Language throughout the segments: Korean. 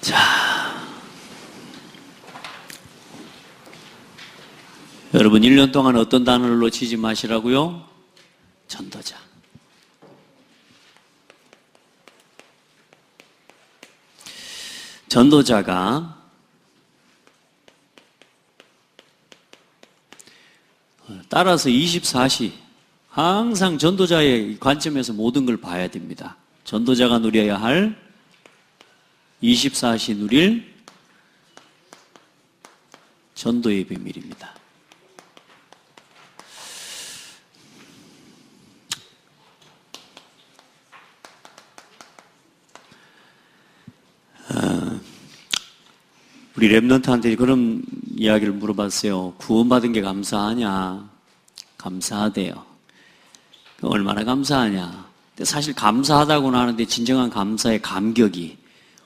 자, 여러분 1년 동안 어떤 단어를 놓치지 마시라고요? 전도자. 전도자가 따라서 24시 항상 전도자의 관점에서 모든 걸 봐야 됩니다. 전도자가 누려야 할 24시 누릴 전도의 비밀입니다. 우리 랩런트한테 그런 이야기를 물어봤어요. 구원받은 게 감사하냐? 감사하대요. 얼마나 감사하냐? 근데 사실 감사하다고는 하는데 진정한 감사의 감격이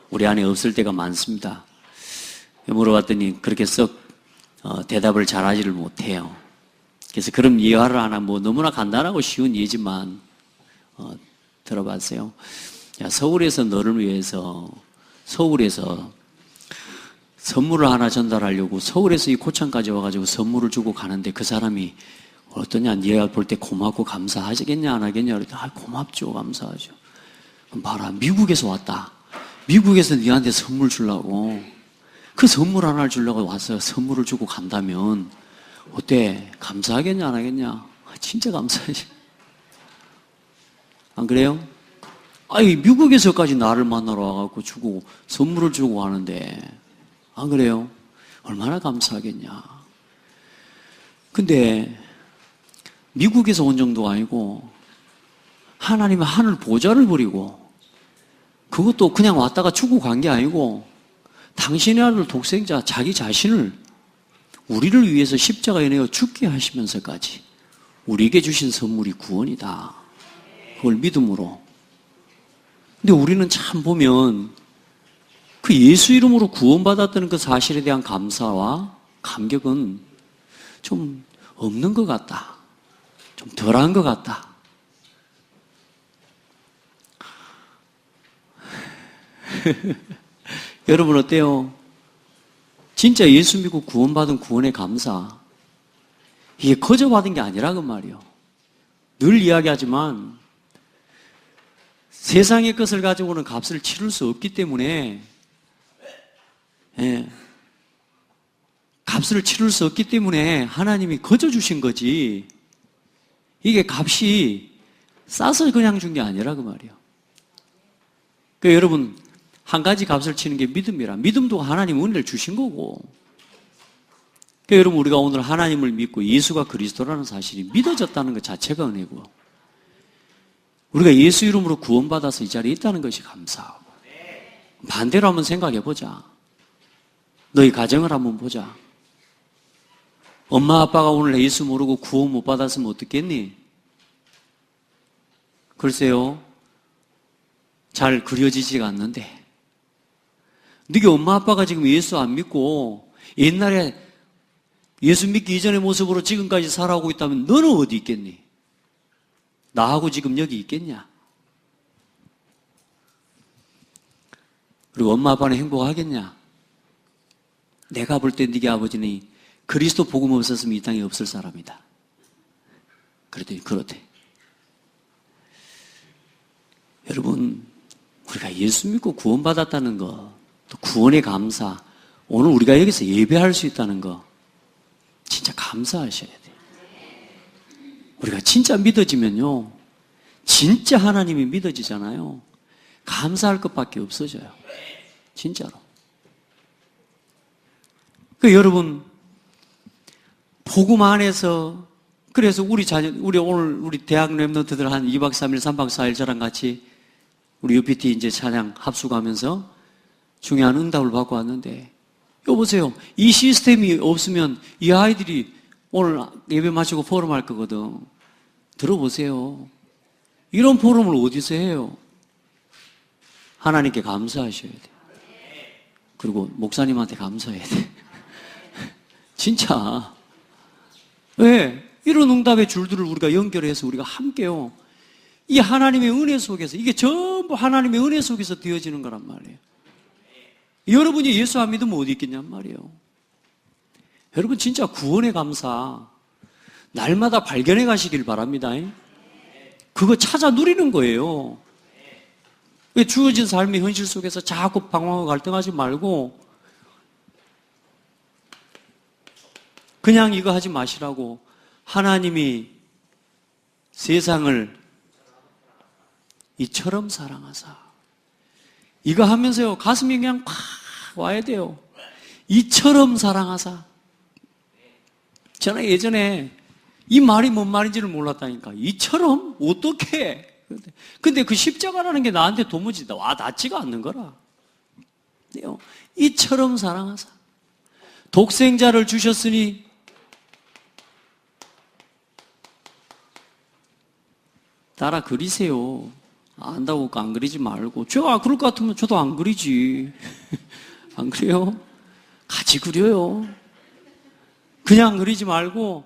우리 안에 없을 때가 많습니다. 물어봤더니 그렇게 썩 대답을 잘하지를 못해요. 그래서 그런 예화를 하나 너무나 간단하고 쉬운 예지만 들어봤어요. 야, 서울에서 너를 위해서 서울에서 선물을 하나 전달하려고 서울에서 이 고창까지 와가지고 선물을 주고 가는데 그 사람이 어떠냐? 네가 볼 때 고맙고 감사하시겠냐? 안 하겠냐? 그랬더니 고맙죠. 감사하죠. 그럼 봐라. 미국에서 왔다. 미국에서 네한테 선물 주려고 그 선물 하나를 주려고 와서 선물을 주고 간다면 어때? 감사하겠냐? 안 하겠냐? 진짜 감사하지. 안 그래요? 아니 미국에서까지 나를 만나러 와갖고 주고 선물을 주고 하는데 안 그래요? 얼마나 감사하겠냐. 근데 미국에서 온 정도가 아니고 하나님의 하늘 보좌를 버리고 그것도 그냥 왔다가 주고 간 게 아니고 당신의 아들 독생자 자기 자신을 우리를 위해서 십자가에 내어 죽게 하시면서까지 우리에게 주신 선물이 구원이다. 그걸 믿음으로. 근데 우리는 참 보면 그 예수 이름으로 구원받았다는 그 사실에 대한 감사와 감격은 좀 없는 것 같다. 좀 덜한 것 같다. 여러분 어때요? 진짜 예수 믿고 구원받은 구원의 감사, 이게 거저 받은 게 아니라고 말이요. 늘 이야기하지만 세상의 것을 가지고는 값을 치를 수 없기 때문에 값을 치를 수 없기 때문에 하나님이 거저 주신 거지 이게 값이 싸서 그냥 준 게 아니라 그 말이에요. 그러니까 여러분 한 가지 값을 치는 게 믿음이라. 믿음도 하나님 은혜를 주신 거고. 그러니까 여러분 우리가 오늘 하나님을 믿고 예수가 그리스도라는 사실이 믿어졌다는 것 자체가 은혜고 우리가 예수 이름으로 구원받아서 이 자리에 있다는 것이 감사하고 반대로 한번 생각해 보자. 너희 가정을 한번 보자. 엄마 아빠가 오늘 예수 모르고 구원 못 받았으면 어떻겠니? 글쎄요. 잘 그려지지가 않는데 너희 엄마 아빠가 지금 예수 안 믿고 옛날에 예수 믿기 이전의 모습으로 지금까지 살아오고 있다면 너는 어디 있겠니? 나하고 지금 여기 있겠냐? 그리고 엄마 아빠는 행복하겠냐? 내가 볼 때 네게 아버지는 그리스도 복음 없었으면 이 땅에 없을 사람이다. 그랬더니 그렇대. 여러분 우리가 예수 믿고 구원받았다는 거, 또 구원의 감사, 오늘 우리가 여기서 예배할 수 있다는 거 진짜 감사하셔야 돼요. 우리가 진짜 믿어지면요, 진짜 하나님이 믿어지잖아요. 감사할 것밖에 없어져요. 진짜로. 여러분 복음 안에서 그래서 우리 오늘 우리 대학 랩런트들 한 2박 3일, 3박 4일 저랑 같이 우리 UPT 이제 찬양 합숙하면서 중요한 응답을 받고 왔는데 여보세요. 이 시스템이 없으면 이 아이들이 오늘 예배 마치고 포럼 할 거거든. 들어보세요. 이런 포럼을 어디서 해요? 하나님께 감사하셔야 돼요. 그리고 목사님한테 감사해야 돼. 진짜. 왜? 이런 응답의 줄들을 우리가 연결해서 우리가 함께요. 이 하나님의 은혜 속에서, 이게 전부 하나님의 은혜 속에서 되어지는 거란 말이에요. 여러분이 예수 안 믿으면 어디 있겠냔 말이에요. 여러분 진짜 구원의 감사 날마다 발견해 가시길 바랍니다. 그거 찾아 누리는 거예요. 왜 주어진 삶의 현실 속에서 자꾸 방황하고 갈등하지 말고 그냥 이거 하지 마시라고. 하나님이 세상을 이처럼 사랑하사. 이거 하면서요 가슴이 그냥 팍 와야 돼요. 이처럼 사랑하사. 저는 예전에 이 말이 뭔 말인지를 몰랐다니까. 이처럼? 어떻게? 근데 그 십자가라는 게 나한테 도무지 와 닿지가 않는 거라. 이처럼 사랑하사. 독생자를 주셨으니 따라 그리세요. 안다고 안 그리지 말고. 제가 그럴 것 같으면 저도 안 그리지. 안 그래요? 같이 그려요. 그냥 그리지 말고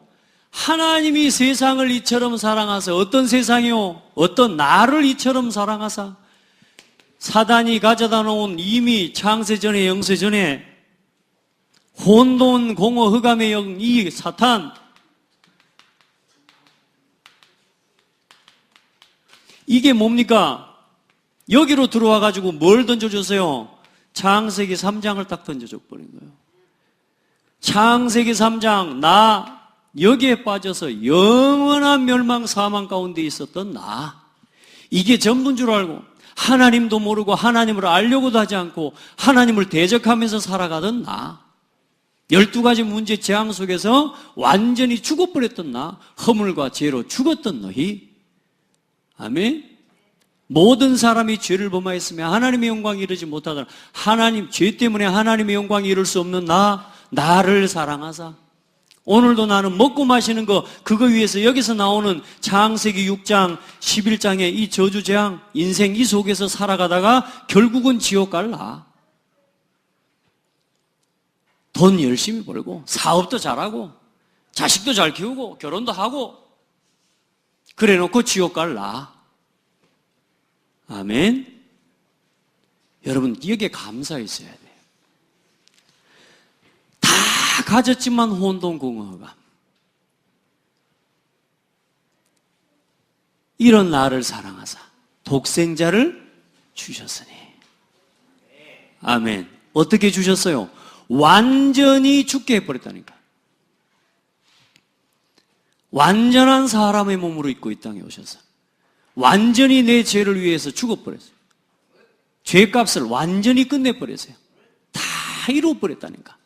하나님이 세상을 이처럼 사랑하사. 어떤 세상이요? 어떤 나를 이처럼 사랑하사. 사단이 가져다 놓은 이미 창세전에 영세전에 혼돈 공허 흑암의 영 이 사탄 이게 뭡니까? 여기로 들어와 가지고 뭘 던져줬어요? 창세기 3장을 딱 던져줘 버린 거예요. 창세기 3장 나 여기에 빠져서 영원한 멸망 사망 가운데 있었던 나 이게 전부인 줄 알고 하나님도 모르고 하나님을 알려고도 하지 않고 하나님을 대적하면서 살아가던 나 12가지 문제 재앙 속에서 완전히 죽어버렸던 나 허물과 죄로 죽었던 너희 아멘. 모든 사람이 죄를 범하였으며 하나님의 영광이 이르지 못하더라. 하나님 죄 때문에 하나님의 영광이 이룰 수 없는 나를 사랑하사. 오늘도 나는 먹고 마시는 거 그거 위해서 여기서 나오는 창세기 6장 11장의 이 저주 재앙 인생 이 속에서 살아가다가 결국은 지옥 갈라. 돈 열심히 벌고 사업도 잘하고 자식도 잘 키우고 결혼도 하고 그래 놓고 지옥 갈라. 아멘. 여러분 여기에 감사 있어야 돼요. 다 가졌지만 혼돈공허감. 이런 나를 사랑하사 독생자를 주셨으니. 아멘. 어떻게 주셨어요? 완전히 죽게 해버렸다니까. 완전한 사람의 몸으로 입고 이 땅에 오셔서 완전히 내 죄를 위해서 죽어버렸어요. 죄값을 완전히 끝내버렸어요. 다 이루어버렸다니까.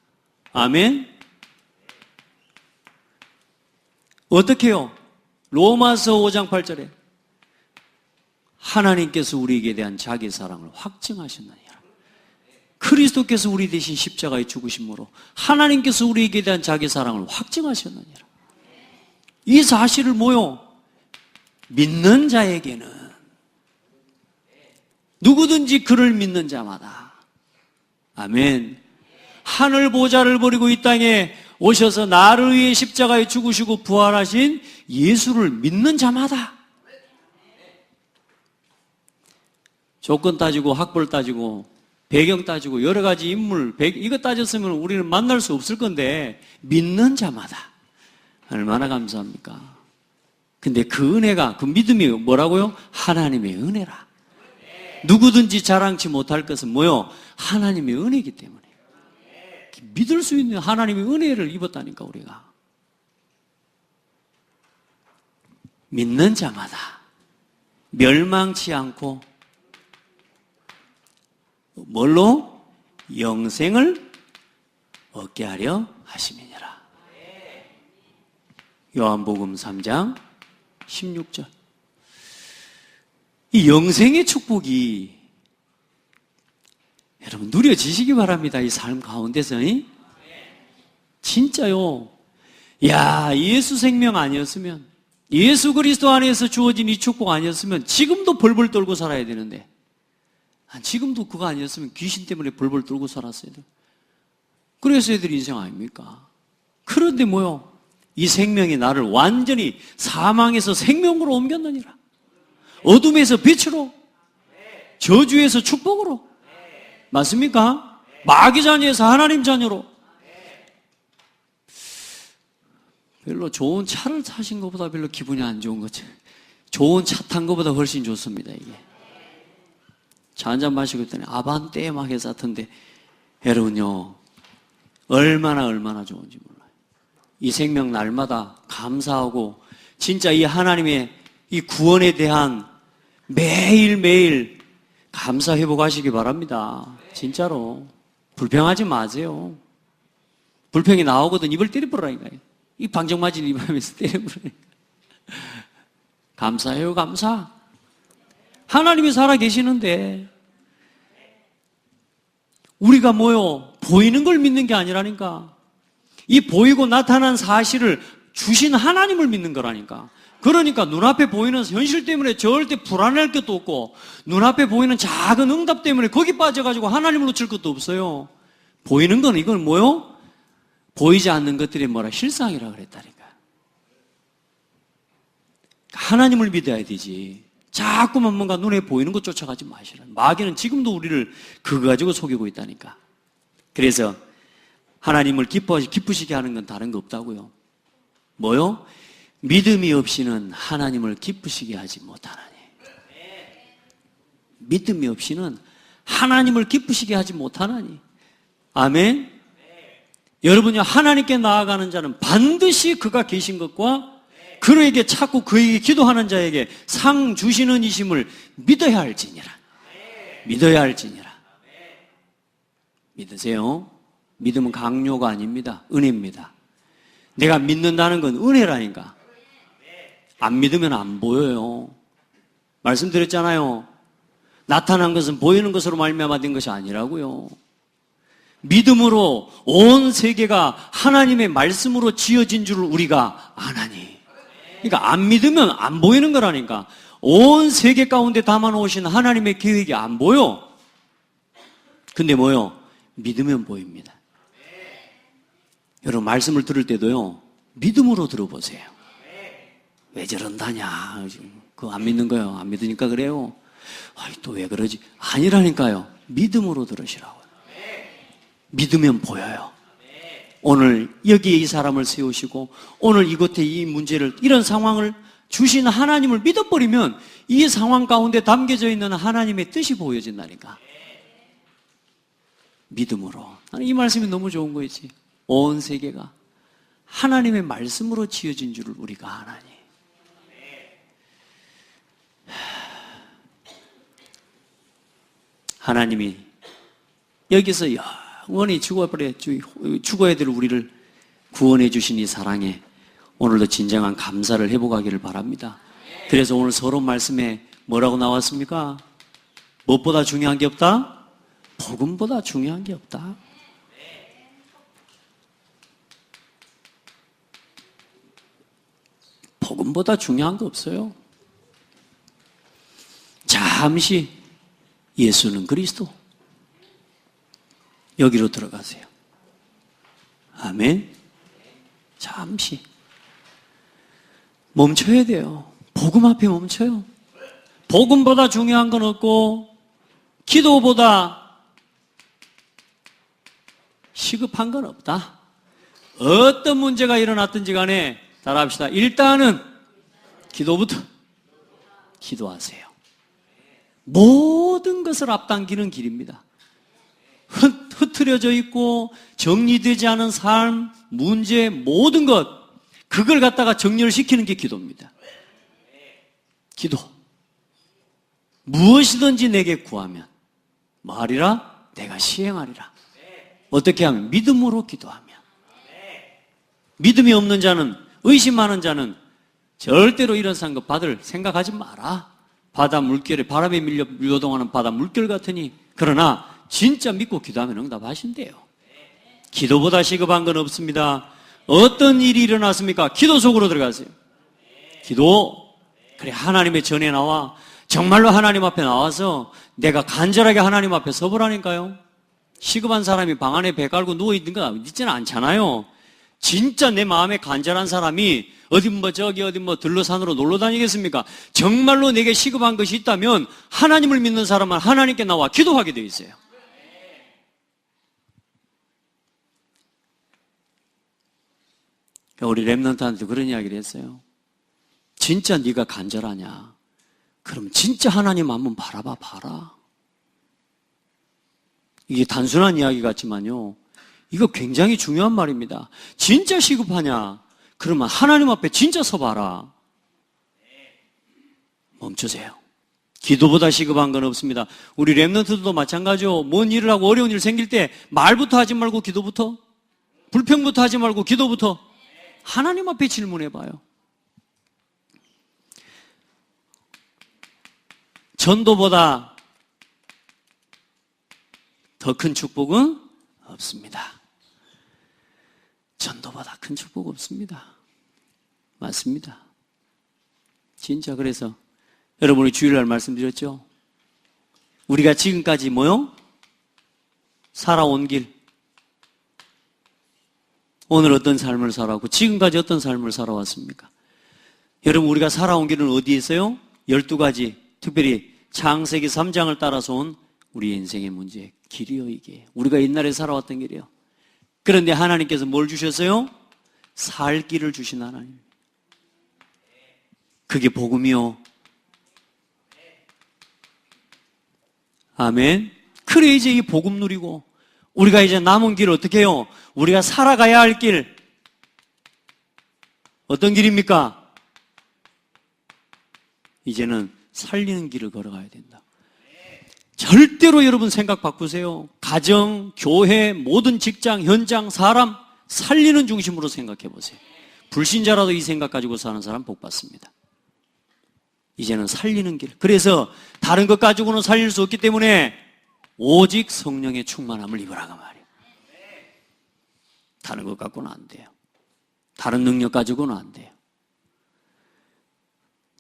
아멘. 어떻게 해요? 로마서 5장 8절에 하나님께서 우리에게 대한 자기 사랑을 확증하셨느니라. 그리스도께서 우리 대신 십자가에 죽으심으로 하나님께서 우리에게 대한 자기 사랑을 확증하셨느니라. 이 사실을 뭐요? 믿는 자에게는 누구든지 그를 믿는 자마다 아멘. 하늘 보좌를 버리고 이 땅에 오셔서 나를 위해 십자가에 죽으시고 부활하신 예수를 믿는 자마다 조건 따지고 학벌 따지고 배경 따지고 여러 가지 인물 이거 따졌으면 우리는 만날 수 없을 건데 믿는 자마다 얼마나 감사합니까? 근데 그 은혜가 그 믿음이 뭐라고요? 하나님의 은혜라. 누구든지 자랑치 못할 것은 뭐요? 하나님의 은혜이기 때문에 믿을 수 있는 하나님의 은혜를 입었다니까 우리가. 믿는 자마다 멸망치 않고 뭘로? 영생을 얻게 하려 하심이니라. 요한복음 3장 16절. 이 영생의 축복이 여러분 누려지시기 바랍니다. 이 삶 가운데서. 진짜요. 야, 예수 생명 아니었으면 예수 그리스도 안에서 주어진 이 축복 아니었으면 지금도 벌벌 떨고 살아야 되는데 지금도 그거 아니었으면 귀신 때문에 벌벌 떨고 살았어야 돼요. 그래서 애들이 인생 아닙니까? 그런데 뭐요? 이 생명이 나를 완전히 사망에서 생명으로 옮겼느니라. 어둠에서 빛으로, 저주에서 축복으로. 맞습니까? 마귀 자녀에서 하나님 자녀로. 별로 좋은 차를 타신 것보다 별로 기분이 안 좋은 거죠. 좋은 차 탄 것보다 훨씬 좋습니다, 이게. 차 한잔 마시고 있더니 아반떼 막 해서 같은데, 여러분요, 얼마나 좋은지 몰라요. 이 생명 날마다 감사하고, 진짜 이 하나님의 이 구원에 대한 매일매일 감사 회복하시기 바랍니다. 진짜로. 불평하지 마세요. 불평이 나오거든 입을 때려버리라니까요. 이 방정맞은 입하면서 때려버리니까. 감사해요, 감사. 하나님이 살아계시는데 우리가 뭐요? 보이는 걸 믿는 게 아니라니까. 이 보이고 나타난 사실을 주신 하나님을 믿는 거라니까. 그러니까 눈앞에 보이는 현실 때문에 절대 불안할 것도 없고, 눈앞에 보이는 작은 응답 때문에 거기 빠져가지고 하나님을 놓칠 것도 없어요. 보이는 건 이건 뭐요? 보이지 않는 것들이 뭐라 실상이라 그랬다니까. 하나님을 믿어야 되지. 자꾸만 뭔가 눈에 보이는 것 쫓아가지 마시라. 마귀는 지금도 우리를 그거 가지고 속이고 있다니까. 그래서 하나님을 기쁘시게 하는 건 다른 거 없다고요. 뭐요? 믿음이 없이는 하나님을 기쁘시게 하지 못하나니. 믿음이 없이는 하나님을 기쁘시게 하지 못하나니. 아멘. 여러분이 하나님께 나아가는 자는 반드시 그가 계신 것과 그에게 찾고 그에게 기도하는 자에게 상 주시는 이심을 믿어야 할지니라. 믿어야 할지니라. 믿으세요. 믿음은 강요가 아닙니다. 은혜입니다. 내가 믿는다는 건 은혜라니까. 안 믿으면 안 보여요. 말씀드렸잖아요. 나타난 것은 보이는 것으로 말미암아 된 것이 아니라고요. 믿음으로 온 세계가 하나님의 말씀으로 지어진 줄 우리가 아나니. 그러니까 안 믿으면 안 보이는 거라니까. 온 세계 가운데 담아놓으신 하나님의 계획이 안 보여. 근데 뭐요? 믿으면 보입니다. 여러분 말씀을 들을 때도요, 믿음으로 들어보세요. 왜 저런다냐? 그거 안 믿는 거예요. 안 믿으니까 그래요. 아이, 또 왜 그러지? 아니라니까요. 믿음으로 들으시라고. 믿으면 보여요. 오늘 여기에 이 사람을 세우시고 오늘 이곳에 이 문제를, 이런 상황을 주신 하나님을 믿어버리면 이 상황 가운데 담겨져 있는 하나님의 뜻이 보여진다니까. 믿음으로. 이 말씀이 너무 좋은 거지. 온 세계가 하나님의 말씀으로 지어진 줄을 우리가 아나니. 하나님이 여기서 영원히 죽어야 될 우리를 구원해 주신 이 사랑에 오늘도 진정한 감사를 회복하기를 바랍니다. 그래서 오늘 서론 말씀에 뭐라고 나왔습니까? 무엇보다 중요한 게 없다? 복음보다 중요한 게 없다. 복음보다 중요한 거 없어요. 잠시 예수는 그리스도. 여기로 들어가세요. 아멘. 잠시 멈춰야 돼요. 복음 앞에 멈춰요. 복음보다 중요한 건 없고 기도보다 시급한 건 없다. 어떤 문제가 일어났든지 간에 따라합시다. 일단은 기도부터 기도하세요. 모든 것을 앞당기는 길입니다. 흐트려져 있고 정리되지 않은 삶, 문제, 모든 것, 그걸 갖다가 정리를 시키는 게 기도입니다. 기도. 무엇이든지 내게 구하면 뭐하리라? 내가 시행하리라. 어떻게 하면? 믿음으로 기도하면. 믿음이 없는 자는, 의심하는 자는 절대로 이런 상급 받을 생각하지 마라. 바다 물결에, 바람에 밀려 요동하는 바다 물결 같으니. 그러나 진짜 믿고 기도하면 응답하신대요. 기도보다 시급한 건 없습니다. 어떤 일이 일어났습니까? 기도 속으로 들어가세요. 기도. 그래, 하나님의 전에 나와 정말로 하나님 앞에 나와서 내가 간절하게 하나님 앞에 서보라니까요. 시급한 사람이 방 안에 배 깔고 누워있는 거 있지는 않잖아요. 진짜 내 마음에 간절한 사람이 어디 들러산으로 놀러 다니겠습니까? 정말로 내게 시급한 것이 있다면 하나님을 믿는 사람은 하나님께 나와 기도하게 되어 있어요. 우리 랩런트한테 그런 이야기를 했어요. 진짜 네가 간절하냐? 그럼 진짜 하나님 한번 봐라. 이게 단순한 이야기 같지만요, 이거 굉장히 중요한 말입니다. 진짜 시급하냐? 그러면 하나님 앞에 진짜 서봐라. 멈추세요. 기도보다 시급한 건 없습니다. 우리 랩런트들도 마찬가지요. 뭔 일을 하고 어려운 일 생길 때 말부터 하지 말고 기도부터, 불평부터 하지 말고 기도부터 하나님 앞에 질문해봐요. 전도보다 더 큰 축복은 없습니다. 전도보다 큰 축복 없습니다. 맞습니다. 진짜. 그래서 여러분이 주일날 말씀드렸죠. 우리가 지금까지 뭐요? 살아온 길. 오늘 어떤 삶을 살아왔고 지금까지 어떤 삶을 살아왔습니까? 여러분, 우리가 살아온 길은 어디에 있어요? 12가지, 특별히 창세기 3장을 따라서 온 우리 인생의 문제, 길이요. 이게 우리가 옛날에 살아왔던 길이요. 그런데 하나님께서 뭘 주셨어요? 살 길을 주신 하나님. 그게 복음이요. 아멘. 그래, 이제 이 복음 누리고 우리가 이제 남은 길을 어떻게 해요? 우리가 살아가야 할 길. 어떤 길입니까? 이제는 살리는 길을 걸어가야 된다. 절대로 여러분 생각 바꾸세요. 가정, 교회, 모든 직장, 현장, 사람 살리는 중심으로 생각해 보세요. 불신자라도 이 생각 가지고 사는 사람 복 받습니다. 이제는 살리는 길. 그래서 다른 것 가지고는 살릴 수 없기 때문에 오직 성령의 충만함을 입으라고 말이에요. 다른 것 갖고는 안 돼요. 다른 능력 가지고는 안 돼요.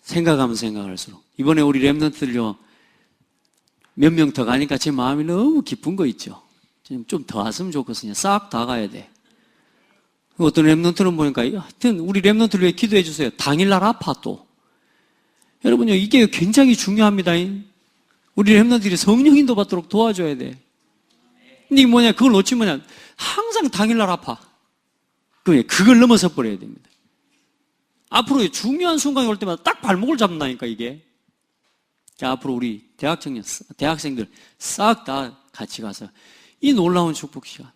생각하면 생각할수록 이번에 우리 랩런트들요, 몇 명 더 가니까 제 마음이 너무 기쁜 거 있죠. 좀 더 왔으면 좋겠어요. 싹 다 가야 돼. 어떤 랩런트는 보니까 하여튼 우리 랩런트를 위해 기도해 주세요. 당일날 아파 또. 여러분요, 이게 굉장히 중요합니다. 우리 랩런트들이 성령 인도 받도록 도와줘야 돼. 근데 이게 뭐냐, 그걸 놓치면 항상 당일날 아파. 그걸 넘어서 버려야 됩니다. 앞으로 중요한 순간이 올 때마다 딱 발목을 잡는다니까, 이게. 자, 앞으로 우리 대학생들 싹 다 같이 가서 이 놀라운 축복 시간.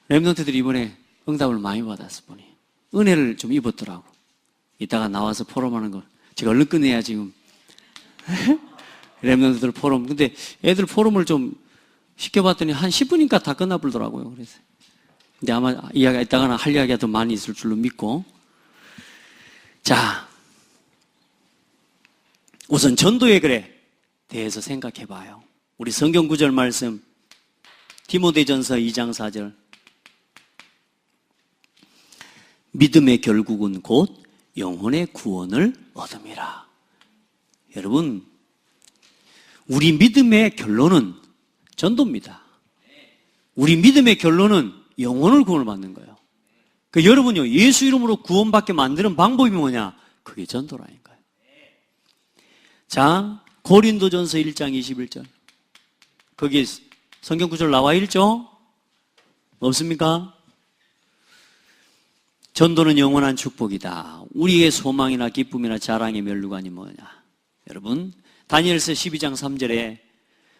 랩런트들이 이번에 응답을 많이 받았어 보니 은혜를 좀 입었더라고. 이따가 나와서 포럼하는 거 제가 얼른 끝내야 지금. 랩런트들 포럼. 근데 애들 포럼을 좀 시켜봤더니 한 10분이니까 다 끝나버리더라고요. 그래서. 근데 아마 이야기가 이따가는 할 이야기가 더 많이 있을 줄로 믿고. 자, 우선 전도의 글에 대해서 생각해 봐요. 우리 성경 구절 말씀, 디모데전서 2장 4절. 믿음의 결국은 곧 영혼의 구원을 얻음이라. 여러분, 우리 믿음의 결론은 전도입니다. 우리 믿음의 결론은 영혼을 구원받는 거예요. 그러니까 여러분요, 예수 이름으로 구원받게 만드는 방법이 뭐냐? 그게 전도라니까요. 자, 고린도전서 1장 21절. 거기에 성경 구절 나와 있죠? 없습니까? 전도는 영원한 축복이다. 우리의 소망이나 기쁨이나 자랑의 면류관이 뭐냐? 여러분, 다니엘서 12장 3절에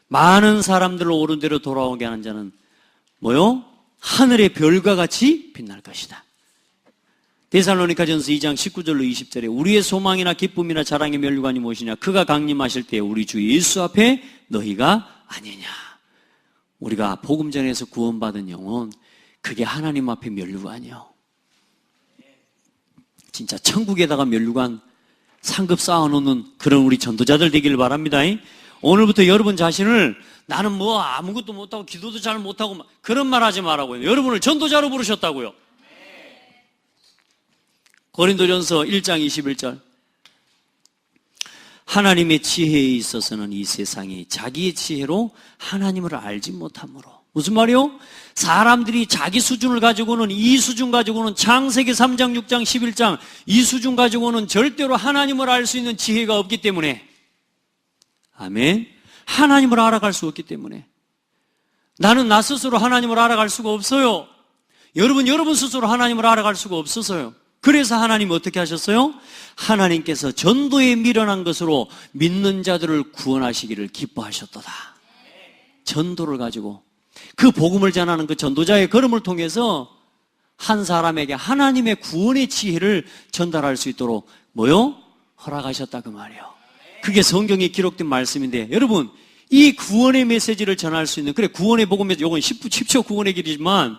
많은 사람들을 옳은 대로 돌아오게 하는 자는 뭐요? 하늘의 별과 같이 빛날 것이다. 데살로니가전서 2장 19절로 20절에 우리의 소망이나 기쁨이나 자랑의 면류관이 무엇이냐? 그가 강림하실 때 우리 주 예수 앞에 너희가 아니냐? 우리가 복음 전에서 구원받은 영혼, 그게 하나님 앞에 면류관이요. 진짜 천국에다가 면류관 상급 쌓아놓는 그런 우리 전도자들 되기를 바랍니다. 오늘부터 여러분 자신을 나는 뭐 아무것도 못하고 기도도 잘 못하고 그런 말 하지 말라고요. 여러분을 전도자로 부르셨다고요. 고린도전서 1장 21절. 하나님의 지혜에 있어서는 이 세상이 자기의 지혜로 하나님을 알지 못하므로. 무슨 말이요? 사람들이 자기 수준을 가지고는, 이 수준 가지고는 창세기 3장, 6장, 11장 이 수준 가지고는 절대로 하나님을 알 수 있는 지혜가 없기 때문에, 아멘. 하나님을 알아갈 수 없기 때문에 나는 나 스스로 하나님을 알아갈 수가 없어요. 여러분 스스로 하나님을 알아갈 수가 없어서요. 그래서 하나님이 어떻게 하셨어요? 하나님께서 전도에 미련한 것으로 믿는 자들을 구원하시기를 기뻐하셨도다. 전도를 가지고 그 복음을 전하는 그 전도자의 걸음을 통해서 한 사람에게 하나님의 구원의 지혜를 전달할 수 있도록 뭐요? 허락하셨다 그 말이에요. 그게 성경에 기록된 말씀인데 여러분 이 구원의 메시지를 전할 수 있는 그래 구원의 복음 메시지 이건 10초 구원의 길이지만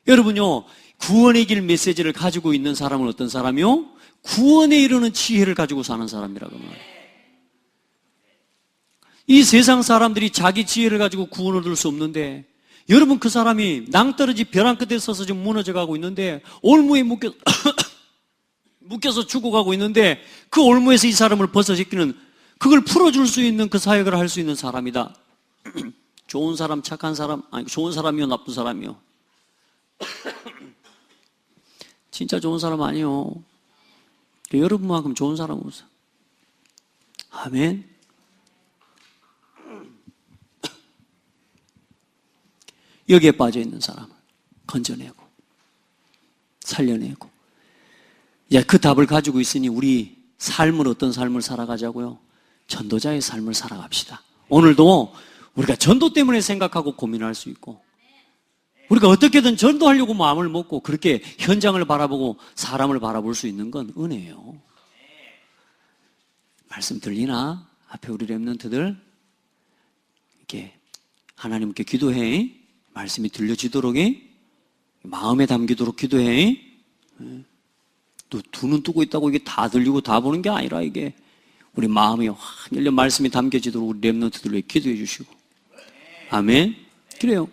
여러분요 구원의 길 메시지를 가지고 있는 사람은 어떤 사람이요? 구원에 이르는 지혜를 가지고 사는 사람이라고 말해요. 이 세상 사람들이 자기 지혜를 가지고 구원을 얻을 수 없는데 여러분 그 사람이 낭떠러지 벼랑 끝에 서서 지금 무너져 가고 있는데 올무에 묶여서 죽어가고 있는데 그 올무에서 이 사람을 벗어제끼는 그걸 풀어줄 수 있는 그 사역을 할 수 있는 사람이다. 좋은 사람, 착한 사람, 아니 좋은 사람이요, 나쁜 사람이요. 진짜 좋은 사람 아니요. 여러분만큼 좋은 사람 없어. 아멘. 여기에 빠져 있는 사람을 건져내고 살려내고 이제 그 답을 가지고 있으니 우리 삶을 어떤 삶을 살아가자고요? 전도자의 삶을 살아갑시다. 오늘도 우리가 전도 때문에 생각하고 고민할 수 있고 우리가 어떻게든 전도하려고 마음을 먹고 그렇게 현장을 바라보고 사람을 바라볼 수 있는 건 은혜예요. 말씀 들리나? 앞에 우리 렘넌트들 이렇게 하나님께 기도해. 말씀이 들려지도록 해. 마음에 담기도록 기도해. 또 두 눈 뜨고 있다고 이게 다 들리고 다 보는 게 아니라 이게 우리 마음에 확 열려 말씀이 담겨지도록 우리 렘넌트들 위해 기도해 주시고. 아멘. 그래요.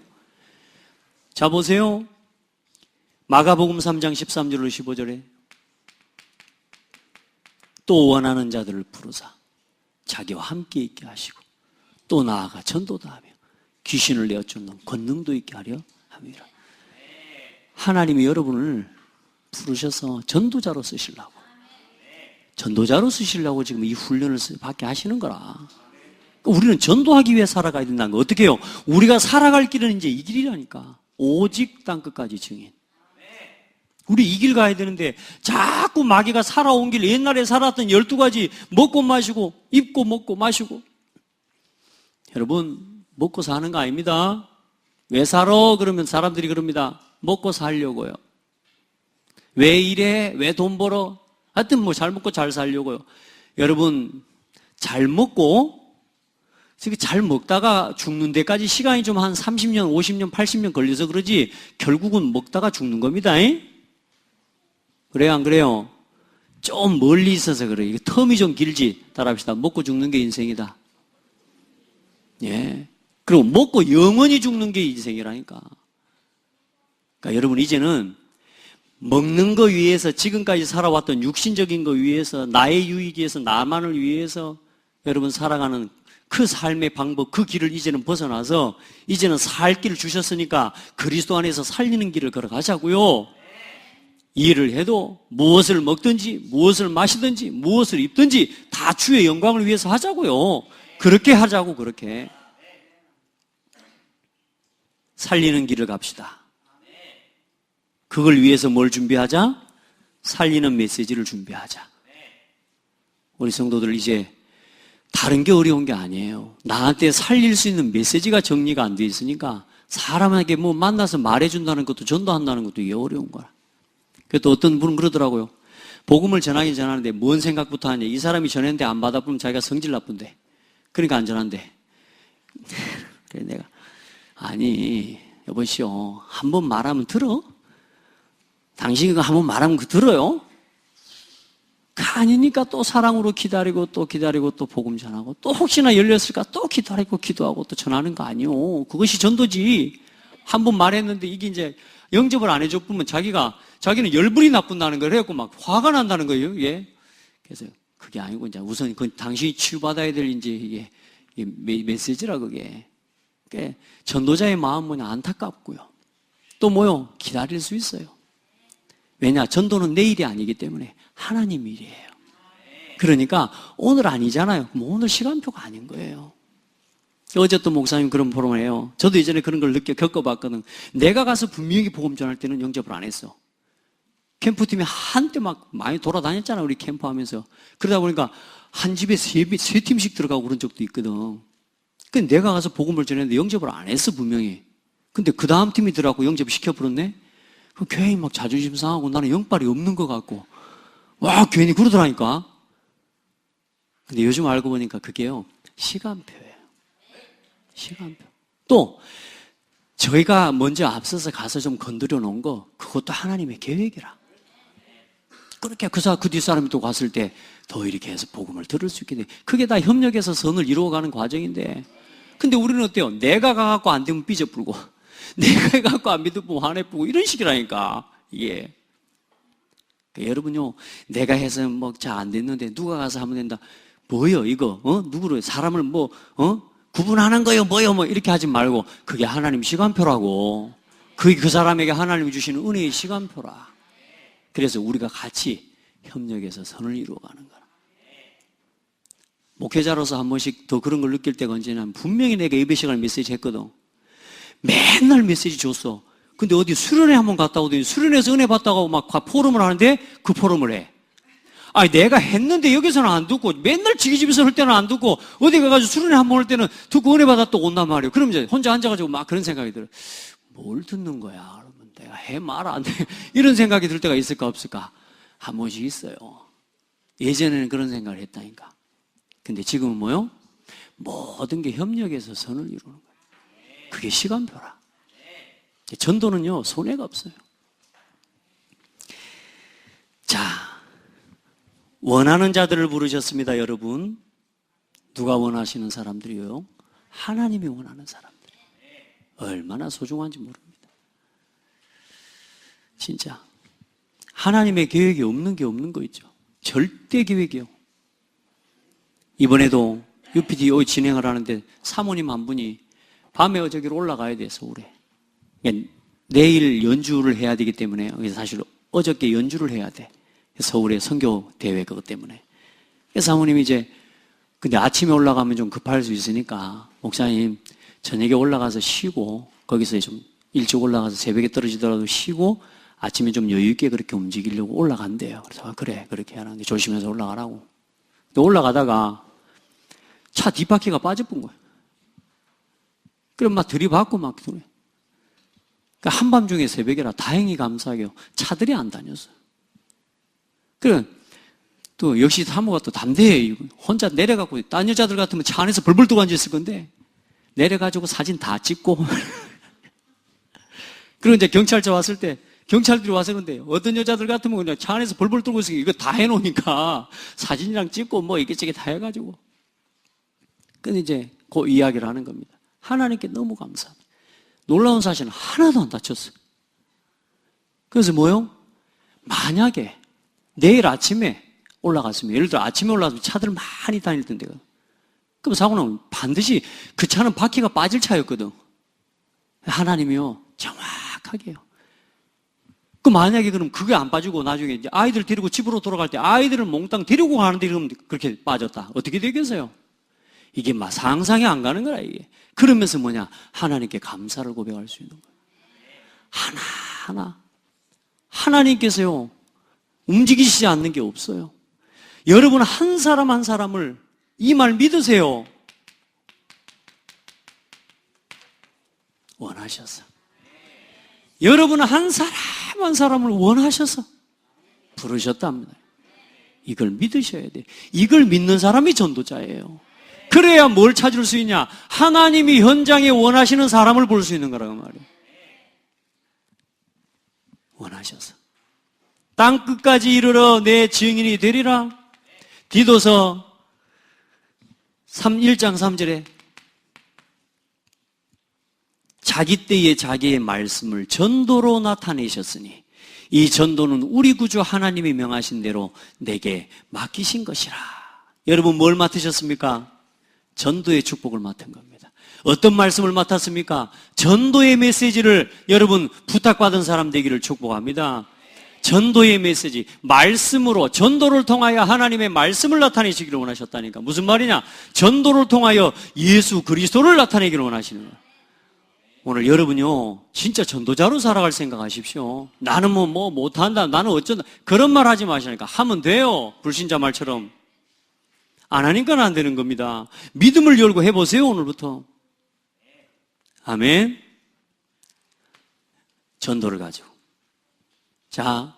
자 보세요. 마가복음 3장 13절로 15절에 또 원하는 자들을 부르사 자기와 함께 있게 하시고 또 나아가 전도도 하며 귀신을 내어쫓는 권능도 있게 하려 함이라. 하나님이 여러분을 부르셔서 전도자로 쓰시려고 전도자로 쓰시려고 지금 이 훈련을 받게 하시는 거라. 우리는 전도하기 위해 살아가야 된다는 거. 어떻게 해요? 우리가 살아갈 길은 이제 이 길이라니까. 오직 땅끝까지 증인. 우리 이 길 가야 되는데 자꾸 마귀가 살아온 길 옛날에 살았던 12가지 먹고 마시고 입고 먹고 마시고 여러분 먹고 사는 거 아닙니다. 왜 살아? 그러면 사람들이 그럽니다. 먹고 살려고요. 왜 이래? 왜 돈 벌어? 하여튼 뭐 잘 먹고 잘 살려고요. 여러분 잘 먹고 잘 먹다가 죽는 데까지 시간이 좀 한 30년, 50년, 80년 걸려서 그러지 결국은 먹다가 죽는 겁니다. 그래요 안 그래요? 좀 멀리 있어서 그래요. 이게 텀이 좀 길지. 따라합시다. 먹고 죽는 게 인생이다. 예. 그리고 먹고 영원히 죽는 게 인생이라니까. 그러니까 여러분 이제는 먹는 거 위해서 지금까지 살아왔던 육신적인 거 위해서 나의 유익 위해서 나만을 위해서 여러분 살아가는 그 삶의 방법, 그 길을 이제는 벗어나서 이제는 살 길을 주셨으니까 그리스도 안에서 살리는 길을 걸어가자고요. 일을 해도 무엇을 먹든지 무엇을 마시든지 무엇을 입든지 다 주의 영광을 위해서 하자고요. 그렇게 하자고 그렇게. 살리는 길을 갑시다. 그걸 위해서 뭘 준비하자? 살리는 메시지를 준비하자. 우리 성도들 이제 다른 게 어려운 게 아니에요. 나한테 살릴 수 있는 메시지가 정리가 안 돼 있으니까 사람에게 뭐 만나서 말해준다는 것도 전도한다는 것도 이게 어려운 거라. 그래도 어떤 분은 그러더라고요. 복음을 전하긴 전하는데 뭔 생각부터 하냐. 이 사람이 전했는데 안 받아보면 자기가 성질 나쁜데. 그러니까 안 전한대. 그래 내가 아니 여보시오 한 번 말하면 들어? 당신이 한 번 말하면 그 들어요? 아니니까 또 사랑으로 기다리고 또 기다리고 또 복음 전하고 또 혹시나 열렸을까 또 기다리고 기도하고 또 전하는 거 아니요. 그것이 전도지. 한 번 말했는데 이게 이제 영접을 안 해줘 보면 자기는 열불이 나쁜다는 걸 해갖고 막 화가 난다는 거예요. 예. 그래서 그게 아니고 이제 우선 그 당신이 치유받아야 될 이제 이게 메시지라 그게. 그러니까 전도자의 마음은 안타깝고요. 또 뭐요? 기다릴 수 있어요. 왜냐? 전도는 내 일이 아니기 때문에 하나님 일이에요. 그러니까 오늘 아니잖아요. 그럼 오늘 시간표가 아닌 거예요. 어제 또 목사님 그런 포럼을 해요. 저도 예전에 그런 걸 겪어봤거든. 내가 가서 분명히 복음 전할 때는 영접을 안 했어. 캠프팀이 한때 막 많이 돌아다녔잖아, 우리 캠프하면서. 그러다 보니까 한 집에 세 팀씩 들어가고 그런 적도 있거든. 근데 내가 가서 복음을 전했는데 영접을 안 했어, 분명히. 근데 그 다음 팀이 들어가고 영접을 시켜버렸네? 그럼 괜히 막 자존심 상하고 나는 영빨이 없는 것 같고. 와, 괜히 그러더라니까. 근데 요즘 알고 보니까 그게요, 시간표예요. 시간표. 또, 저희가 먼저 앞서서 가서 좀 건드려 놓은 거, 그것도 하나님의 계획이라. 그렇게 그 뒷사람이 또 갔을 때 더 이렇게 해서 복음을 들을 수 있겠네. 그게 다 협력해서 선을 이루어가는 과정인데. 근데 우리는 어때요? 내가 가갖고 안 되면 삐져불고, 내가 가갖고 안 믿으면 화내쁘고, 이런 식이라니까, 이게. 그러니까 여러분요, 내가 해서 뭐 잘 안 됐는데 누가 가서 하면 된다. 뭐요, 이거? 누구로, 사람을 구분하는 거요, 뭐요, 뭐, 이렇게 하지 말고, 그게 하나님 시간표라고. 그게 그 사람에게 하나님이 주시는 은혜의 시간표라. 그래서 우리가 같이 협력해서 선을 이루어가는 거라. 목회자로서 한 번씩 더 그런 걸 느낄 때가 언제냐면, 분명히 내가 예배 시간에 메시지 했거든. 맨날 메시지 줬어. 근데 어디 수련회 한번 갔다 오더니 수련회에서 은혜 받다고 막 포럼을 하는데 그 포럼을 해. 아니, 내가 했는데 여기서는 안 듣고, 맨날 지기 집에서 할 때는 안 듣고, 어디 가가지고 수련회 한 번 할 때는 듣고 은혜 받아 또 온단 말이에요. 그럼 이제 혼자 앉아가지고 막 그런 생각이 들어요. 뭘 듣는 거야? 그러면 내가 해 말아 안 돼. 이런 생각이 들 때가 있을까 없을까? 한 번씩 있어요. 예전에는 그런 생각을 했다니까. 근데 지금은 뭐요? 모든 게 협력해서 선을 이루는 거예요. 그게 시간표라. 전도는요, 손해가 없어요. 자, 원하는 자들을 부르셨습니다, 여러분. 누가 원하시는 사람들이요? 하나님이 원하는 사람들. 얼마나 소중한지 모릅니다. 진짜. 하나님의 계획이 없는 게 없는 거 있죠. 절대 계획이요. 이번에도 UPD 진행을 하는데 사모님 한 분이 밤에 저기로 올라가야 돼, 서울에. 내일 연주를 해야 되기 때문에, 사실 어저께 연주를 해야 돼. 서울의 선교 대회 그것 때문에. 그래서 사모님이 근데 아침에 올라가면 좀 급할 수 있으니까, 목사님, 저녁에 올라가서 쉬고, 거기서 좀 일찍 올라가서 새벽에 떨어지더라도 쉬고, 아침에 좀 여유있게 그렇게 움직이려고 올라간대요. 그래서, 그래, 그렇게 하라는데 조심해서 올라가라고. 근데 올라가다가 차 뒷바퀴가 빠져본 거예요. 그럼 막 들이받고 막 그래. 그러니까 한밤중에 새벽이라 다행히 감사하게요. 차들이 안 다녔어요. 그래, 또 역시 사모가 또 담대해. 혼자 내려가고, 딴 여자들 같으면 차 안에서 벌벌 떠고 앉아있을 건데, 내려가지고 사진 다 찍고. 그리고 이제 경찰차 왔을 때, 경찰들이 와서 그런데, 어떤 여자들 같으면 그냥 차 안에서 벌벌 떠고 있으니까 이거 다 해놓으니까, 사진이랑 찍고 뭐 이것저것 다 해가지고. 근데 이제 그 이야기를 하는 겁니다. 하나님께 너무 감사합니다. 놀라운 사실은 하나도 안 다쳤어요. 그래서 뭐요? 만약에 내일 아침에 올라갔으면, 예를 들어 아침에 올라가서 차들 많이 다닐 텐데, 그럼 사고는 반드시 그 차는 바퀴가 빠질 차였거든. 하나님이요, 정확하게요. 그 만약에 그럼 그게 안 빠지고 나중에 이제 아이들 데리고 집으로 돌아갈 때 아이들을 몽땅 데리고 가는데 그러면 그렇게 빠졌다. 어떻게 되겠어요? 이게 막 상상이 안 가는 거라, 이게. 그러면서 뭐냐? 하나님께 감사를 고백할 수 있는 거예요. 하나하나. 하나님께서요, 움직이시지 않는 게 없어요. 여러분 한 사람 한 사람을 이 말 믿으세요. 원하셔서. 여러분은 한 사람 한 사람을 원하셔서 부르셨답니다. 이걸 믿으셔야 돼요. 이걸 믿는 사람이 전도자예요. 그래야 뭘 찾을 수 있냐? 하나님이 현장에 원하시는 사람을 볼 수 있는 거라고 말이에요. 원하셔서. 땅 끝까지 이르러 내 증인이 되리라. 디도서 1장 3절에 자기 때에 자기의 말씀을 전도로 나타내셨으니 이 전도는 우리 구주 하나님이 명하신 대로 내게 맡기신 것이라. 여러분 뭘 맡으셨습니까? 전도의 축복을 맡은 겁니다. 어떤 말씀을 맡았습니까? 전도의 메시지를 여러분 부탁받은 사람 되기를 축복합니다. 전도의 메시지, 말씀으로, 전도를 통하여 하나님의 말씀을 나타내시기를 원하셨다니까. 무슨 말이냐? 전도를 통하여 예수 그리스도를 나타내기를 원하시는 거예요. 오늘 여러분요, 진짜 전도자로 살아갈 생각하십시오. 나는 뭐 못한다, 나는 어쩐다, 그런 말 하지 마시니까. 하면 돼요. 불신자 말처럼. 안 하니까 안 되는 겁니다. 믿음을 열고 해보세요, 오늘부터. 아멘. 전도를 가지고. 자,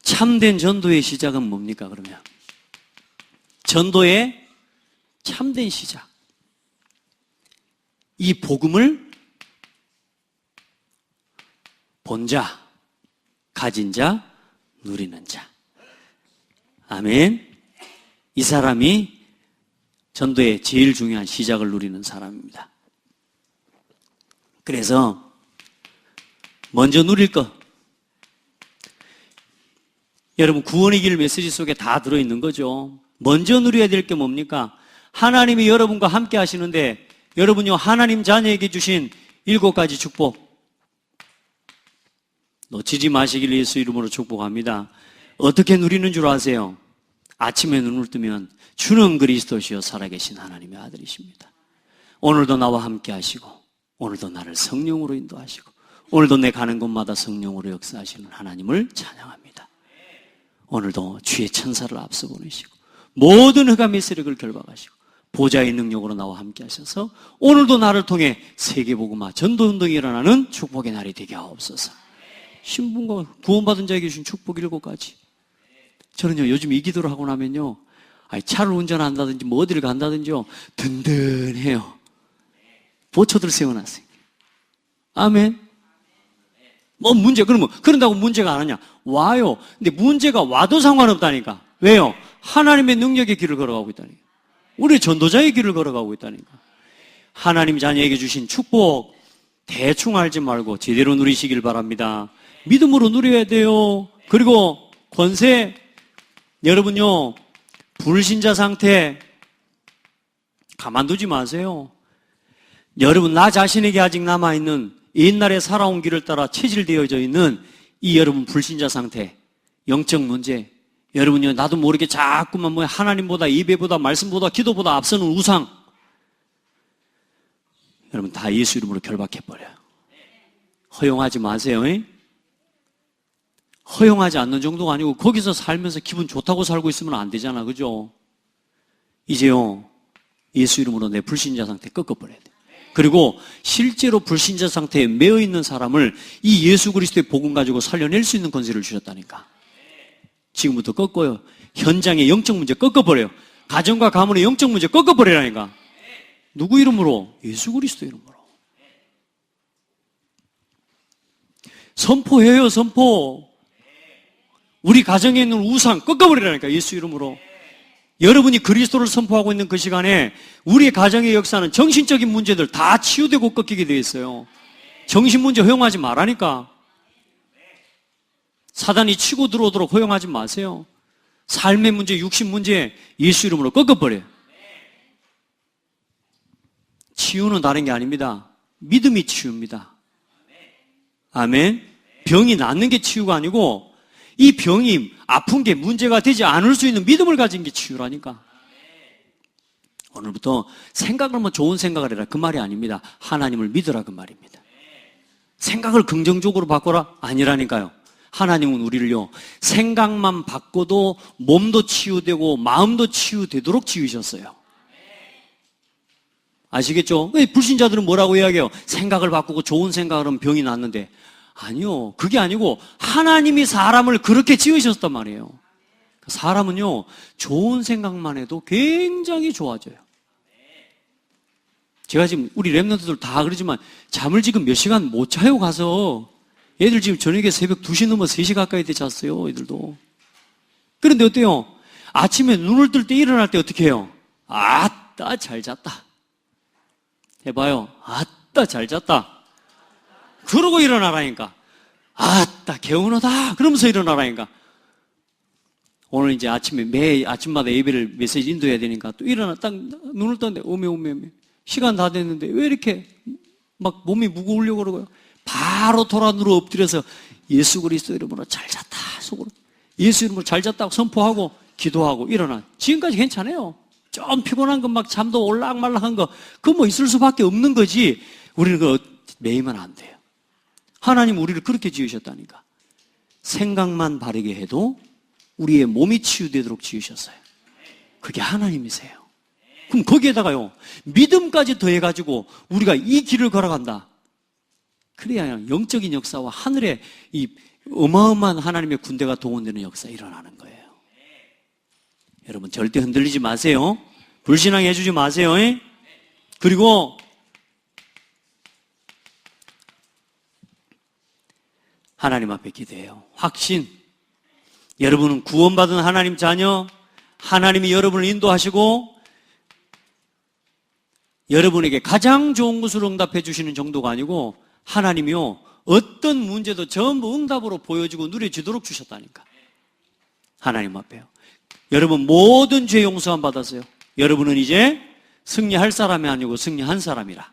참된 전도의 시작은 뭡니까, 그러면? 전도의 참된 시작. 이 복음을 본 자, 가진 자, 누리는 자. 아멘. 이 사람이 전도의 제일 중요한 시작을 누리는 사람입니다. 그래서 먼저 누릴 것. 여러분, 구원의 길 메시지 속에 다 들어있는 거죠. 먼저 누려야 될 게 뭡니까? 하나님이 여러분과 함께 하시는데, 여러분요, 하나님 자녀에게 주신 7가지 축복 놓치지 마시길 예수 이름으로 축복합니다. 어떻게 누리는 줄 아세요? 아침에 눈을 뜨면 주는 그리스도시요 살아계신 하나님의 아들이십니다. 오늘도 나와 함께 하시고, 오늘도 나를 성령으로 인도하시고, 오늘도 내 가는 곳마다 성령으로 역사하시는 하나님을 찬양합니다. 오늘도 주의 천사를 앞서 보내시고 모든 흑암의 세력을 결박하시고 보좌의 능력으로 나와 함께 하셔서 오늘도 나를 통해 세계복음화 전도운동이 일어나는 축복의 날이 되게 하옵소서. 신분과 구원받은 자에게 주신 축복 7가지. 저는요, 요즘 이 기도를 하고 나면요, 차를 운전한다든지 뭐 어디를 간다든지요, 든든해요. 보초들 세워놨어요. 아멘. 그런다고 문제가 안 하냐? 와요. 근데 문제가 와도 상관없다니까. 왜요? 하나님의 능력의 길을 걸어가고 있다니까. 우리 전도자의 길을 걸어가고 있다니까. 하나님 자녀에게 주신 축복 대충 알지 말고 제대로 누리시길 바랍니다. 믿음으로 누려야 돼요. 그리고 권세, 여러분요, 불신자 상태 가만두지 마세요. 여러분, 나 자신에게 아직 남아있는 옛날에 살아온 길을 따라 체질되어져 있는 이 여러분 불신자 상태, 영적 문제, 여러분요, 나도 모르게 자꾸만 하나님보다, 예배보다, 말씀보다, 기도보다 앞서는 우상, 여러분 다 예수 이름으로 결박해버려요. 허용하지 마세요. 허용하지 않는 정도가 아니고 거기서 살면서 기분 좋다고 살고 있으면 안 되잖아, 그죠? 이제요, 예수 이름으로 내 불신자 상태 꺾어버려야 돼. 그리고 실제로 불신자 상태에 매여 있는 사람을 이 예수 그리스도의 복음 가지고 살려낼 수 있는 권세를 주셨다니까. 지금부터 꺾어요. 현장의 영적 문제 꺾어버려요. 가정과 가문의 영적 문제 꺾어버리라니까. 누구 이름으로? 예수 그리스도 이름으로. 선포해요, 선포. 우리 가정에 있는 우상 꺾어버리라니까, 예수 이름으로. 여러분이 그리스도를 선포하고 있는 그 시간에 우리의 가정의 역사는 정신적인 문제들 다 치유되고 꺾이게 되어 있어요. 정신 문제 허용하지 말라니까. 사단이 치고 들어오도록 허용하지 마세요. 삶의 문제, 육신 문제 예수 이름으로 꺾어버려요. 치유는 다른 게 아닙니다. 믿음이 치유입니다. 아멘. 병이 낫는 게 치유가 아니고 이 병이 아픈 게 문제가 되지 않을 수 있는 믿음을 가진 게 치유라니까. 오늘부터 생각을 좋은 생각을 해라 그 말이 아닙니다. 하나님을 믿으라 그 말입니다. 생각을 긍정적으로 바꿔라 아니라니까요. 하나님은 우리를요, 생각만 바꿔도 몸도 치유되고 마음도 치유되도록 지으셨어요. 아시겠죠? 불신자들은 뭐라고 이야기해요? 생각을 바꾸고 좋은 생각을 하면 병이 낫는데. 아니요, 그게 아니고 하나님이 사람을 그렇게 지으셨단 말이에요. 사람은요, 좋은 생각만 해도 굉장히 좋아져요. 제가 지금 우리 랩런트들 다 그러지만 잠을 지금 몇 시간 못 자요 가서. 얘들 지금 저녁에 새벽 2시 넘어 3시 가까이 돼 잤어요, 애들도. 그런데 어때요? 아침에 눈을 뜰 때 일어날 때 어떻게 해요? 아따 잘 잤다 해봐요. 아따 잘 잤다 그러고 일어나라니까. 아따 개운하다 그러면서 일어나라니까. 오늘 이제 아침에 매 아침마다 예배를 메시지 인도해야 되니까 또 일어나 딱 눈을 떴는데 오메 시간 다 됐는데 왜 이렇게 막 몸이 무거우려고 그러고요. 바로 돌아 누워 엎드려서 예수 그리스도 이름으로 잘 잤다 속으로 예수 이름으로 잘 잤다고 선포하고 기도하고 일어나. 지금까지 괜찮아요. 좀 피곤한 거 막 잠도 올락말락한 거 그거 뭐 있을 수밖에 없는 거지. 우리는 그거 매이면 안 돼요. 하나님 우리를 그렇게 지으셨다니까. 생각만 바르게 해도 우리의 몸이 치유되도록 지으셨어요. 그게 하나님이세요. 그럼 거기에다가요 믿음까지 더해가지고 우리가 이 길을 걸어간다. 그래야 영적인 역사와 하늘의 이 어마어마한 하나님의 군대가 동원되는 역사 일어나는 거예요. 여러분 절대 흔들리지 마세요. 불신앙해 주지 마세요. 그리고 하나님 앞에 기도해요. 확신. 여러분은 구원받은 하나님 자녀, 하나님이 여러분을 인도하시고 여러분에게 가장 좋은 것으로 응답해 주시는 정도가 아니고 하나님이요 어떤 문제도 전부 응답으로 보여주고 누려지도록 주셨다니까. 하나님 앞에요. 여러분 모든 죄 용서함 받았어요. 여러분은 이제 승리할 사람이 아니고 승리한 사람이라.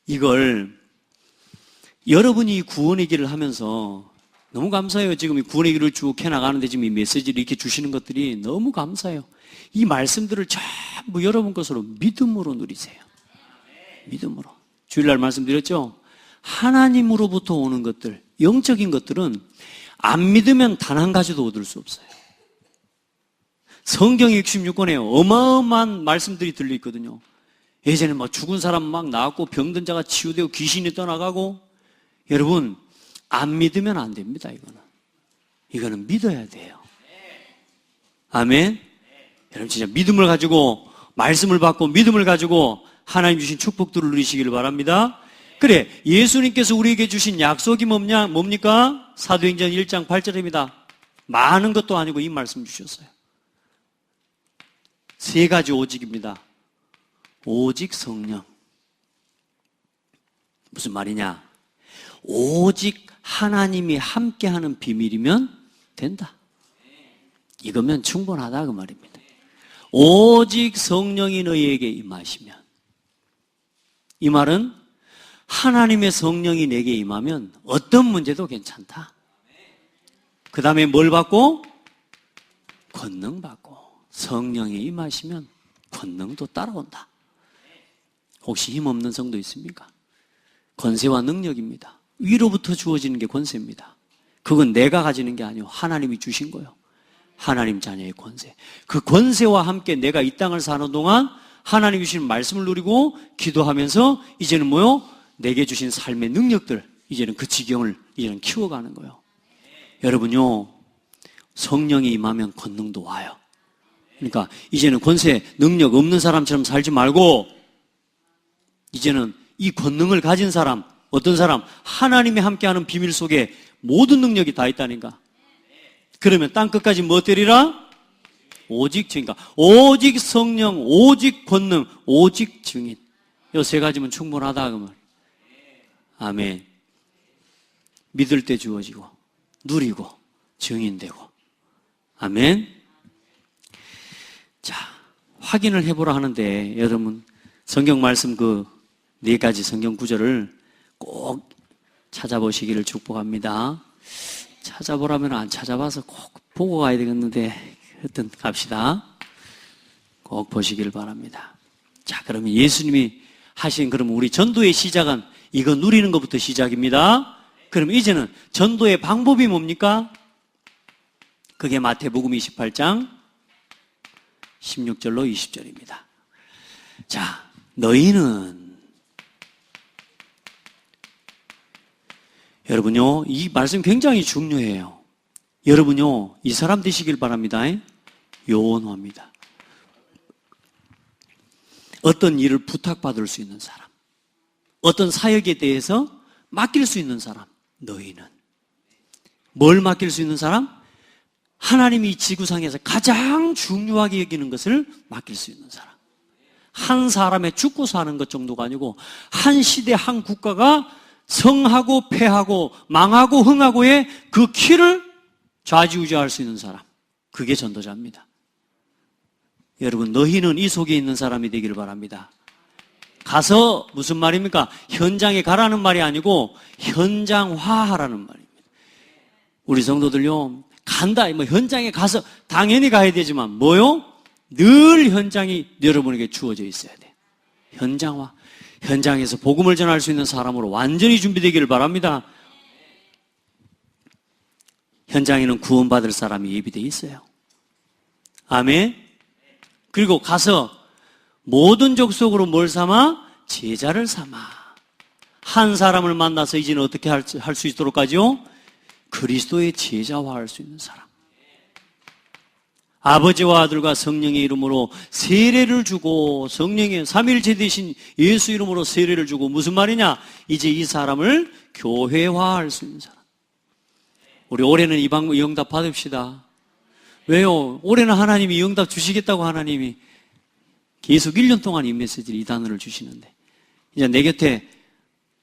이걸 여러분이 구원의 길을 하면서 너무 감사해요. 지금 이 구원의 길을 쭉 해나가는데 지금 이 메시지를 이렇게 주시는 것들이 너무 감사해요. 이 말씀들을 전부 여러분 것으로 믿음으로 누리세요. 믿음으로. 주일날 말씀드렸죠? 하나님으로부터 오는 것들, 영적인 것들은 안 믿으면 단 한 가지도 얻을 수 없어요. 성경 66권에 어마어마한 말씀들이 들려있거든요. 예전에 막 죽은 사람 막 나왔고 병든 자가 치유되고 귀신이 떠나가고. 여러분 안 믿으면 안 됩니다. 이거는 믿어야 돼요. 아멘. 여러분 진짜 믿음을 가지고 말씀을 받고 믿음을 가지고 하나님 주신 축복들을 누리시기를 바랍니다. 그래 예수님께서 우리에게 주신 약속이 뭡니까? 사도행전 1장 8절입니다. 많은 것도 아니고 이 말씀 주셨어요. 세 가지 오직입니다. 오직 성령. 무슨 말이냐? 오직 하나님이 함께하는 비밀이면 된다. 이거면 충분하다 그 말입니다. 오직 성령이 너희에게 임하시면. 이 말은 하나님의 성령이 내게 임하면 어떤 문제도 괜찮다. 그 다음에 뭘 받고? 권능 받고. 성령이 임하시면 권능도 따라온다. 혹시 힘없는 성도 있습니까? 권세와 능력입니다. 위로부터 주어지는 게 권세입니다. 그건 내가 가지는 게 아니고 하나님이 주신 거예요. 하나님 자녀의 권세. 그 권세와 함께 내가 이 땅을 사는 동안 하나님이 주신 말씀을 누리고 기도하면서 이제는 뭐요? 내게 주신 삶의 능력들, 이제는 그 지경을 이제는 키워가는 거예요. 여러분요, 성령이 임하면 권능도 와요. 그러니까 이제는 권세, 능력 없는 사람처럼 살지 말고 이제는 이 권능을 가진 사람, 어떤 사람, 하나님이 함께하는 비밀 속에 모든 능력이 다 있다니까. 그러면 땅끝까지 뭐 되리라? 오직 증인. 오직 성령, 오직 권능, 오직 증인. 이 세 가지면 충분하다 그 말. 아멘. 믿을 때 주어지고 누리고 증인되고. 아멘. 자, 확인을 해보라 하는데 여러분 성경 말씀 그 네 가지 성경 구절을 꼭 찾아보시기를 축복합니다. 찾아보라면 안 찾아봐서 꼭 보고 가야 되겠는데 하여튼 갑시다. 꼭 보시기를 바랍니다. 자, 그러면 예수님이 하신 그러면 우리 전도의 시작은 이거 누리는 것부터 시작입니다. 그럼 이제는 전도의 방법이 뭡니까? 그게 마태복음 28장 16절로 20절입니다. 자, 너희는 여러분요, 이 말씀 굉장히 중요해요. 여러분요, 이 사람 되시길 바랍니다. 요원화입니다. 어떤 일을 부탁받을 수 있는 사람, 어떤 사역에 대해서 맡길 수 있는 사람, 너희는. 뭘 맡길 수 있는 사람? 하나님이 이 지구상에서 가장 중요하게 여기는 것을 맡길 수 있는 사람. 한 사람의 죽고 사는 것 정도가 아니고 한 시대 한 국가가 성하고 패하고 망하고 흥하고의 그 키를 좌지우지할 수 있는 사람. 그게 전도자입니다. 여러분, 너희는 이 속에 있는 사람이 되기를 바랍니다. 가서 무슨 말입니까? 현장에 가라는 말이 아니고 현장화하라는 말입니다. 우리 성도들요, 간다, 뭐 현장에 가서 당연히 가야 되지만 뭐요? 늘 현장이 여러분에게 주어져 있어야 돼. 현장화. 현장에서 복음을 전할 수 있는 사람으로 완전히 준비되기를 바랍니다. 현장에는 구원받을 사람이 예비되어 있어요. 아멘. 그리고 가서 모든 족속으로 뭘 삼아? 제자를 삼아. 한 사람을 만나서 이제는 어떻게 할 수 있도록 하죠? 그리스도의 제자화할 수 있는 사람. 아버지와 아들과 성령의 이름으로 세례를 주고, 성령의 삼일체 되신 예수 이름으로 세례를 주고, 무슨 말이냐? 이제 이 사람을 교회화할 수 있는 사람. 우리 올해는 이 응답 받읍시다. 왜요? 올해는 하나님이 이 응답 주시겠다고 하나님이 계속 1년 동안 이 메시지를, 이 단어를 주시는데, 이제 내 곁에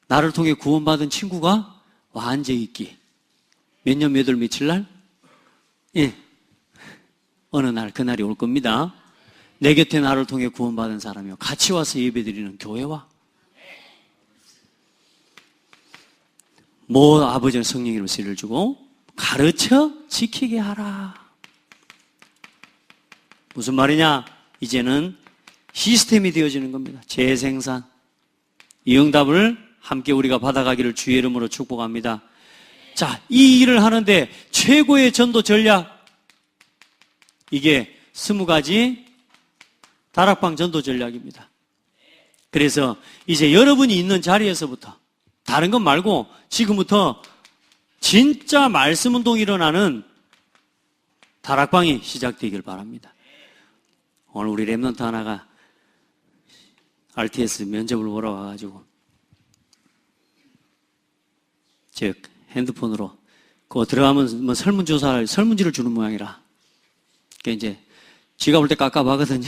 나를 통해 구원받은 친구가 와 앉아 있기. 몇 년, 몇 월, 며칠 날? 예. 어느 날, 그날이 올 겁니다. 내 곁에 나를 통해 구원받은 사람이요. 같이 와서 예배드리는 교회와 아버지는 성령 이름으로 세례를 주고 가르쳐 지키게 하라. 무슨 말이냐? 이제는 시스템이 되어지는 겁니다. 재생산. 이 응답을 함께 우리가 받아가기를 주의 이름으로 축복합니다. 자, 이 일을 하는데 최고의 전도 전략, 이게 20가지 다락방 전도 전략입니다. 그래서 이제 여러분이 있는 자리에서부터, 다른 것 말고 지금부터 진짜 말씀 운동이 일어나는 다락방이 시작되길 바랍니다. 오늘 우리 랩런트 하나가 RTS 면접을 보러 와가지고 제 핸드폰으로 그거 들어가면 뭐 설문지를 주는 모양이라. 그러니까 이제 지가 볼 때 깝깝하거든요.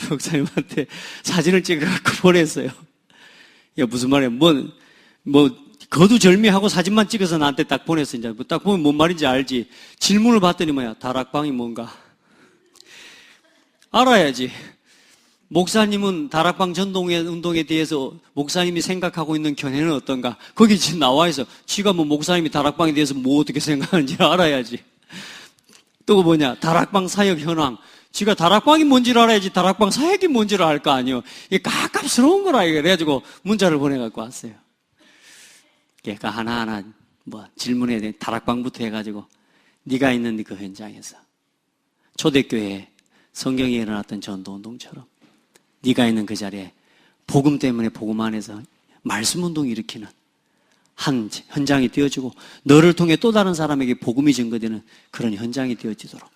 목사님한테 사진을 찍어갖고 보냈어요. 야, 무슨 말이야? 거두절미하고 사진만 찍어서 나한테 딱 보냈어. 이제 딱 보면 뭔 말인지 알지. 질문을 받더니 뭐야? 다락방이 뭔가? 알아야지. 목사님은 다락방 운동에 대해서 목사님이 생각하고 있는 견해는 어떤가? 거기 지금 나와 있어. 지가 뭐 목사님이 다락방에 대해서 뭐 어떻게 생각하는지 알아야지. 또 뭐냐? 다락방 사역 현황. 지가 다락방이 뭔지를 알아야지 다락방 사역이 뭔지를 알 거 아니에요. 이게 가깝스러운 거라. 그래가지고 문자를 보내갖고 왔어요. 그러니까 하나하나 질문해야 돼. 다락방부터 해가지고 네가 있는 그 현장에서 초대교회에 성경에 일어났던 전도운동처럼 네가 있는 그 자리에 복음 때문에 복음 안에서 말씀운동을 일으키는 한 현장이 되어지고 너를 통해 또 다른 사람에게 복음이 증거되는 그런 현장이 되어지도록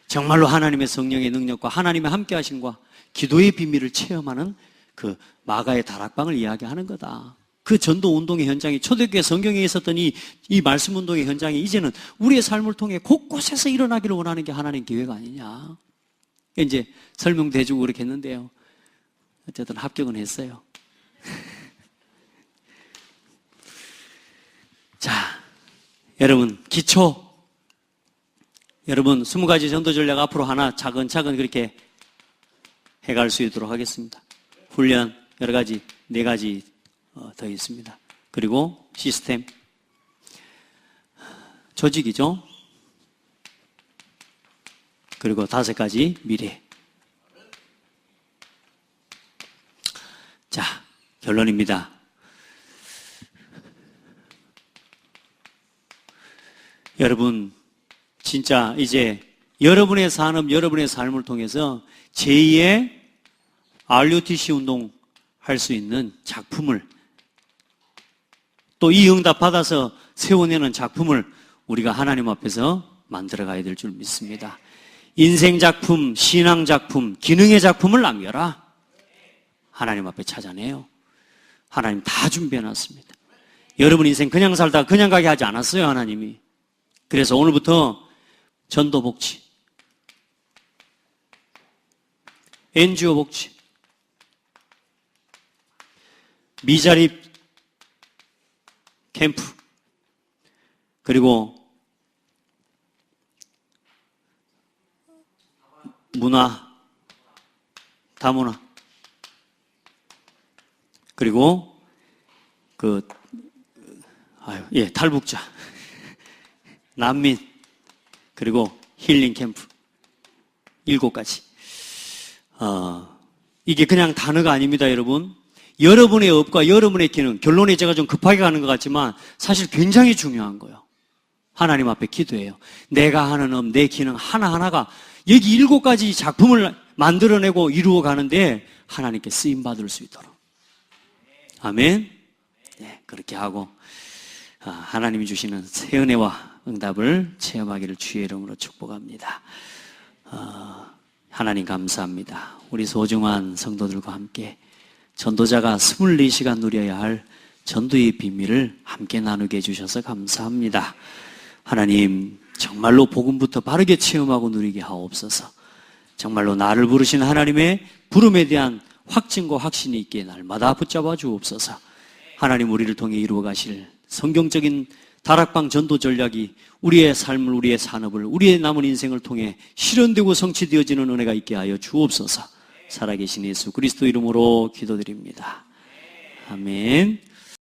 정말로 하나님의 성령의 능력과 하나님의 함께하심과 기도의 비밀을 체험하는 그 마가의 다락방을 이야기하는 거다. 그 전도운동의 현장이 초대교회 성경에 있었던 이 말씀운동의 현장이 이제는 우리의 삶을 통해 곳곳에서 일어나기를 원하는 게 하나님 계획 아니냐. 이제 설명도 해주고 그렇게 했는데요. 어쨌든 합격은 했어요. 자, 여러분, 여러분 20가지 전도 전략 앞으로 하나 차근차근 그렇게 해갈 수 있도록 하겠습니다. 훈련 여러 가지, 4가지 더 있습니다. 그리고 시스템, 조직이죠. 그리고 5가지 미래. 자, 결론입니다. 여러분, 진짜 이제 여러분의 산업, 여러분의 삶을 통해서 제2의 RUTC 운동 할 수 있는 작품을 또 이 응답 받아서 세워내는 작품을 우리가 하나님 앞에서 만들어 가야 될 줄 믿습니다. 인생 작품, 신앙 작품, 기능의 작품을 남겨라. 하나님 앞에 찾아내요. 하나님 다 준비해 놨습니다. 여러분 인생 그냥 살다가 그냥 가게 하지 않았어요, 하나님이. 그래서 오늘부터 전도 복지, NGO 복지, 미자립 캠프, 그리고 문화, 다문화, 그리고 탈북자, 난민, 그리고 힐링 캠프 7가지. 이게 그냥 단어가 아닙니다, 여러분. 여러분의 업과 여러분의 기능, 결론에 제가 좀 급하게 가는 것 같지만 사실 굉장히 중요한 거예요. 하나님 앞에 기도해요. 내가 하는 업, 내 기능 하나하나가 여기 7가지 작품을 만들어내고 이루어 가는데 하나님께 쓰임받을 수 있도록. 아멘. 네, 그렇게 하고 하나님이 주시는 새 은혜와 응답을 체험하기를 주의 이름으로 축복합니다. 하나님 감사합니다. 우리 소중한 성도들과 함께 전도자가 24시간 누려야 할 전도의 비밀을 함께 나누게 해주셔서 감사합니다. 하나님, 정말로 복음부터 바르게 체험하고 누리게 하옵소서. 정말로 나를 부르신 하나님의 부름에 대한 확증과 확신이 있게 날마다 붙잡아 주옵소서. 하나님, 우리를 통해 이루어 가실 성경적인 다락방 전도 전략이 우리의 삶을, 우리의 산업을, 우리의 남은 인생을 통해 실현되고 성취되어지는 은혜가 있게 하여 주옵소서. 살아계신 예수 그리스도 이름으로 기도드립니다. 아멘.